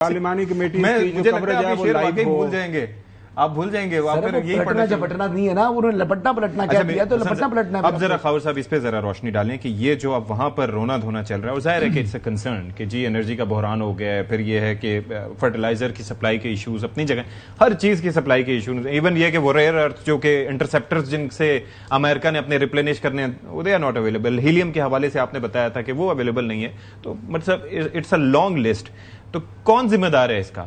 पार्लिमानी committee की जो coverage है वो लाइव भूल जाएंगे, आप भूल जाएंगे। फिर यही पलटना नहीं है ना, उन्होंने लपटना पलटना क्या किया, तो लपटना पलटना। अब जरा खावर साहब इस पे जरा रोशनी डालें कि ये जो अब वहां पर रोना धोना चल रहा है, और जाहिर है कि इट्स अ कंसर्न कि जी एनर्जी का बहरान हो गया है, फिर ये है कि फर्टिलाइजर की सप्लाई के इश्यूज अपनी जगह, हर चीज की सप्लाई के इशूज, इवन ये कि वो रेयर अर्थ जो कि इंटरसेप्टर्स जिनसे अमेरिका ने अपने रिप्लेनिश करने, they are not available. Helium के हवाले से आपने बताया था कि वो अवेलेबल नहीं है, तो मतलब इट्स अ लॉन्ग लिस्ट। तो कौन जिम्मेदार है इसका?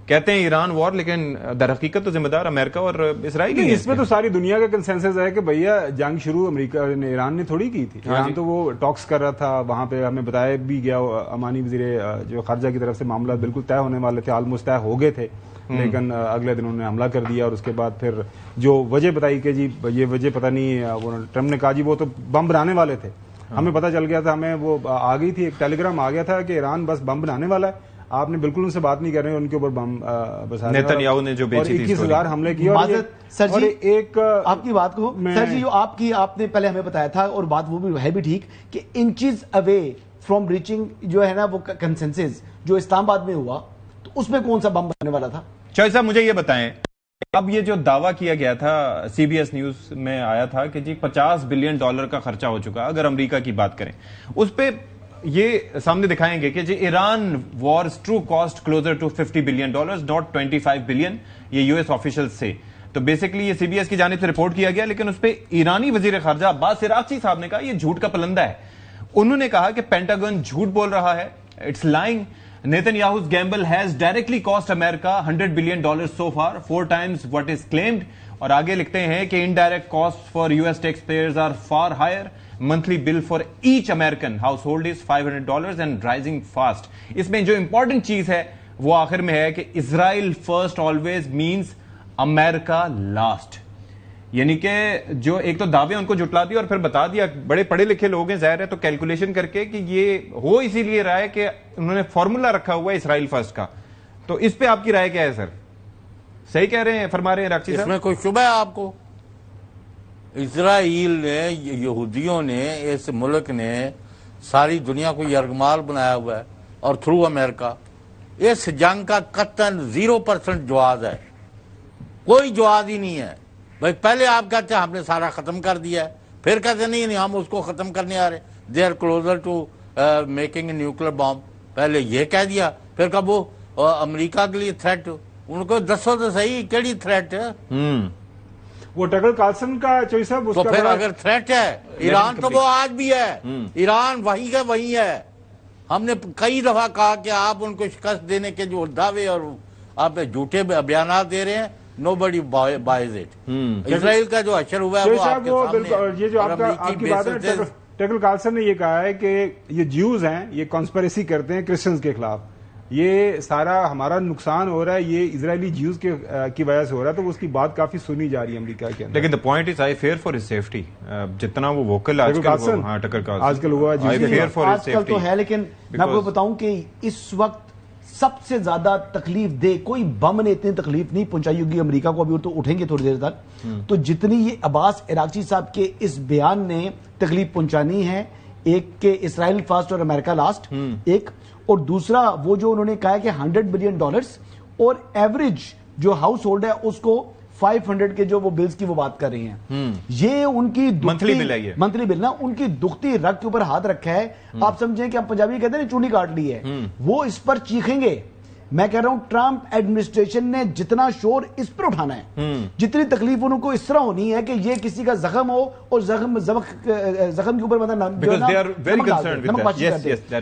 कहते हैं ईरान वॉर, लेकिन दर हकीकत तो जिम्मेदार अमेरिका और इजराइल ही है। इसमें तो सारी दुनिया का कंसेंसस है कि भैया जंग शुरू अमेरिका ने, ईरान ने थोड़ी की थी। ईरान तो वो टॉक्स कर रहा था, वहां पे हमें बताया भी गया, अमानी वजीर जो खारजा की तरफ से मामला बिल्कुल तय होने वाले थे, ऑलमोस्ट तय हो गए थे, लेकिन अगले दिन उन्होंने हमला कर दिया। और उसके बाद फिर जो वजह बताई कि जी ये वजह पता नहीं, ट्रम्प ने कहा जी वो तो बम बनाने वाले थे। हमें पता चल गया था, हमें वो आ गई थी, एक टेलीग्राम आ गया था कि ईरान बस बम बनाने वाला है, आपने बिल्कुल उनसे बात नहीं कर रहे, उनके ऊपर बम बसा नेतन्याहू ने जो बेची थी 21,000 हमले किए। सर जी एक आपकी बात को सर जी जो आपने पहले हमें बताया था, और बात वो भी है भी ठीक, कि इंचेस अवे फ्रॉम रीचिंग जो है ना वो कंसेंसस जो इस्लामाबाद में हुआ, तो उसमें कौन सा बम बनने वाला था? चौधरी साहब मुझे ये बताएं, अब ये जो दावा किया गया था, सीबीएस न्यूज में आया था कि जी $50 बिलियन का खर्चा हो चुका, अगर अमेरिका की बात करें, उस पे ये सामने दिखाएंगे कि जी Iran war's true cost closer to $50 billion, not 25 billion, ये यूएस ऑफिशियल से। तो बेसिकली ये सीबीएस की जानिब से रिपोर्ट किया गया, लेकिन उस पर ईरानी वजीर खारजा अब्बास इराक्ची साहब ने कहा यह झूठ का पलंदा है। उन्होंने कहा कि पेंटागन झूठ बोल रहा है, it's lying. Netanyahu's gamble has directly cost America $100 billion so far, 4 times what is claimed. और आगे लिखते हैं कि indirect costs for US taxpayers are far higher. Monthly bill for each American household is $500 and rising fast. इसमें जो important चीज है वो आखिर में है कि Israel first always means America last. यानी कि जो एक तो दावे उनको जुटला दिया और फिर बता दिया, बड़े पढ़े लिखे लोग हैं जाहिर है, तो कैलकुलेशन करके कि ये हो इसीलिए रहा है कि उन्होंने फॉर्मूला रखा हुआ है इसराइल फर्स्ट का। तो इस पे आपकी राय क्या है सर? सही कह रहे हैं, फरमा रहे हैं राक्षी साहब? इसमें कोई शुबह है आपको? इसराइल ने, यहूदियों ने, इस मुल्क ने सारी दुनिया को यरगमाल बनाया हुआ है, और थ्रू अमेरिका इस जंग का कतन 0% जवाब है, कोई जवाब ही नहीं है। भाई पहले आप कहते हैं हमने सारा खत्म कर दिया है, फिर कहते नहीं हम उसको खत्म करने आ रहे, they are closer to making nuclear bomb. पहले ये कह दिया, फिर कब वो अमेरिका के लिए थ्रेट, उनको दसो तो सही केड़ी थ्रेट है। वो टकर कार्लसन का चॉइस है, तो फिर अगर थ्रेट है ईरान, तो वो आज भी है, ईरान वही का वही है। हमने कई दफा कहा कि आप उनको शिकस्त देने के जो दावे और आप झूठे बयान दे रहे हैं, nobody buys it. इसराइल का जो अशर हुआ है वो आपके सामने है। ये जो आपकी बात है, टकर कार्लसन ने ये कहा है कि ये ज्यूज हैं, ये कॉन्स्पिरेसी करते हैं क्रिश्चियंस के खिलाफ, ये सारा हमारा नुकसान हो रहा है, ये इजरायली ज्यूज की वजह से हो रहा है। तो उसकी बात काफी सुनी जा रही है अमेरिका के अंदर। लेकिन the point is I fair for his safety. जितना वो वोकल आजकल हुआ आजकल तो है, लेकिन मैं आपको बताऊं कि इस वक्त सबसे ज्यादा तकलीफ दे, कोई बम ने इतनी तकलीफ नहीं पहुंचाई होगी अमेरिका को, अभी तो उठेंगे थोड़ी देर तक, तो जितनी ये अब्बास इराक्ची साहब के इस बयान ने तकलीफ पहुंचानी है, एक के इसराइल फर्स्ट और अमेरिका लास्ट, एक, और दूसरा वो जो उन्होंने कहा है कि $100 बिलियन, और एवरेज जो हाउस होल्ड है उसको 500 के जो वो बिल्स की वो बात कर रही हैं। ये उनकी मंथली बिल है, ये मंथली बिल ना, उनकी दुखती रग के ऊपर हाथ रखा है। आप समझें कि हम पंजाबी कहते हैं ना चूड़ी काट ली है, वो इस पर चीखेंगे। मैं कह रहा हूं ट्रंप एडमिनिस्ट्रेशन ने जितना शोर इस पर उठाना है, जितनी तकलीफ उनको इस तरह होनी है कि ये किसी का जख्म हो और जख्म के ऊपर मतलब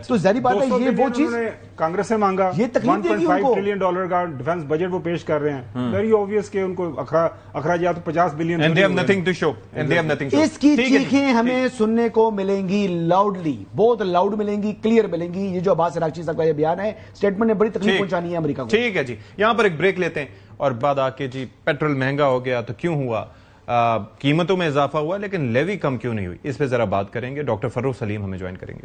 तो जहरी बात है, ये वो चीज कांग्रेस से मांगा, ये तकलीफ देगी उनको। $1.5 ट्रिलियन का डिफेंस बजट वो पेश कर रहे हैं। वेरी ऑब्वियस के उनको अखराजात $50 billion, and they have nothing to show, and they have nothing to show. इसकी चीखें हमें सुनने को मिलेंगी लाउडली, बहुत लाउड मिलेंगी, क्लियर मिलेंगी। ये जो अब्बास इराक्ची साहब का ये बयान है, स्टेटमेंट ने बड़ी तकलीफ पहुंचानी है अमेरिका को। ठीक है जी, यहां पर एक ब्रेक लेते हैं और बाद आके जी पेट्रोल महंगा हो गया तो क्यों हुआ, कीमतों में इजाफा हुआ लेकिन लेवी कम क्यों नहीं हुई, इस पे जरा बात करेंगे। डॉक्टर फर्रुख सलीम हमें ज्वाइन करेंगे।